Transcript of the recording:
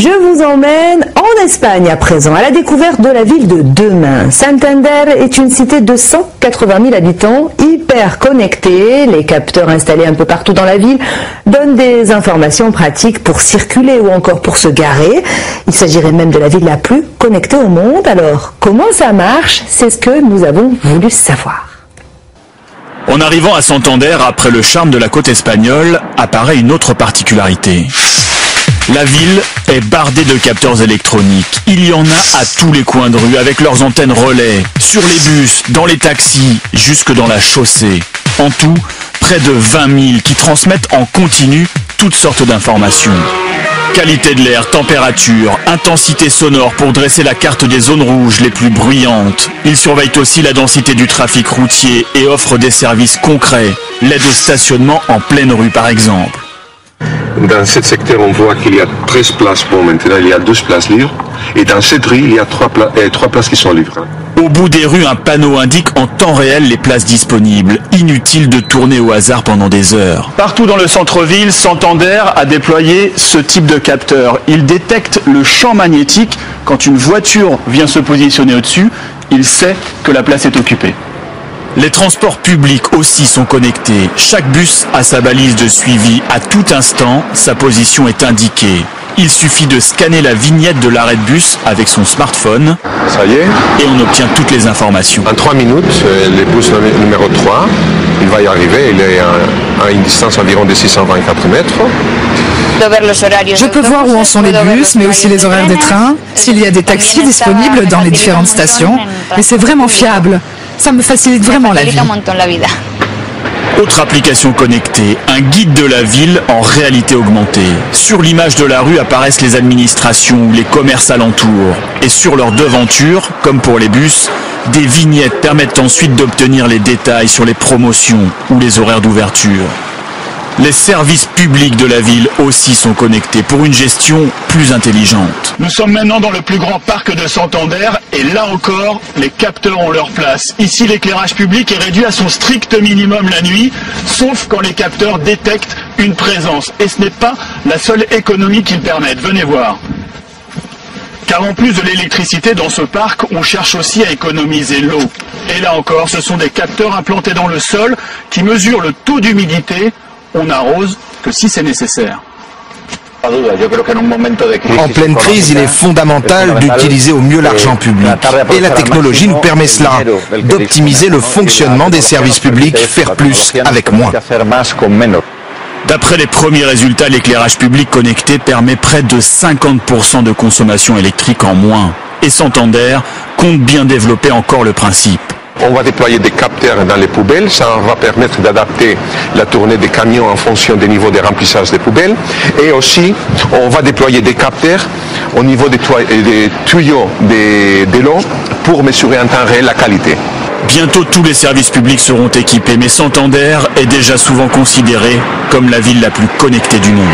Je vous emmène en Espagne à présent, à la découverte de la ville de demain. Santander est une cité de 180 000 habitants, hyper connectée. Les capteurs installés un peu partout dans la ville donnent des informations pratiques pour circuler ou encore pour se garer. Il s'agirait même de la ville la plus connectée au monde. Alors, comment ça marche? C'est ce que nous avons voulu savoir. En arrivant à Santander, après le charme de la côte espagnole, apparaît une autre particularité. La ville est bardée de capteurs électroniques. Il y en a à tous les coins de rue avec leurs antennes relais, sur les bus, dans les taxis, jusque dans la chaussée. En tout, près de 20 000 qui transmettent en continu toutes sortes d'informations. Qualité de l'air, température, intensité sonore pour dresser la carte des zones rouges les plus bruyantes. Ils surveillent aussi la densité du trafic routier et offrent des services concrets. L'aide au stationnement en pleine rue par exemple. Dans ce secteur, on voit qu'il y a 13 places. Bon, maintenant, il y a 12 places libres. Et dans cette rue, il y a 3 places qui sont libres. Au bout des rues, un panneau indique en temps réel les places disponibles. Inutile de tourner au hasard pendant des heures. Partout dans le centre-ville, Santander a déployé ce type de capteur. Il détecte le champ magnétique. Quand une voiture vient se positionner au-dessus, il sait que la place est occupée. Les transports publics aussi sont connectés. Chaque bus a sa balise de suivi. À tout instant, sa position est indiquée. Il suffit de scanner la vignette de l'arrêt de bus avec son smartphone. Ça y est. Et on obtient toutes les informations. En 3 minutes, le bus numéro 3, il va y arriver. Il est à une distance environ de 624 mètres. Je peux voir où en sont les bus, mais aussi les horaires des trains, s'il y a des taxis disponibles dans les différentes stations. Et c'est vraiment fiable. Ça me facilite vraiment la vie. Autre application connectée, un guide de la ville en réalité augmentée. Sur l'image de la rue apparaissent les administrations ou les commerces alentours. Et sur leur devanture, comme pour les bus, des vignettes permettent ensuite d'obtenir les détails sur les promotions ou les horaires d'ouverture. Les services publics de la ville aussi sont connectés pour une gestion plus intelligente. Nous sommes maintenant dans le plus grand parc de Santander et là encore, les capteurs ont leur place. Ici, l'éclairage public est réduit à son strict minimum la nuit, sauf quand les capteurs détectent une présence. Et ce n'est pas la seule économie qu'ils permettent. Venez voir. Car en plus de l'électricité dans ce parc, on cherche aussi à économiser l'eau. Et là encore, ce sont des capteurs implantés dans le sol qui mesurent le taux d'humidité. On n'arrose que si c'est nécessaire. En pleine crise, il est fondamental d'utiliser au mieux l'argent public. Et la technologie nous permet cela, d'optimiser le fonctionnement des services publics, faire plus avec moins. D'après les premiers résultats, l'éclairage public connecté permet près de 50% de consommation électrique en moins. Et Santander compte bien développer encore le principe. On va déployer des capteurs dans les poubelles. Ça va permettre d'adapter la tournée des camions en fonction des niveaux de remplissage des poubelles. Et aussi, on va déployer des capteurs au niveau des tuyaux de l'eau pour mesurer en temps réel la qualité. Bientôt, tous les services publics seront équipés, mais Santander est déjà souvent considéré comme la ville la plus connectée du monde.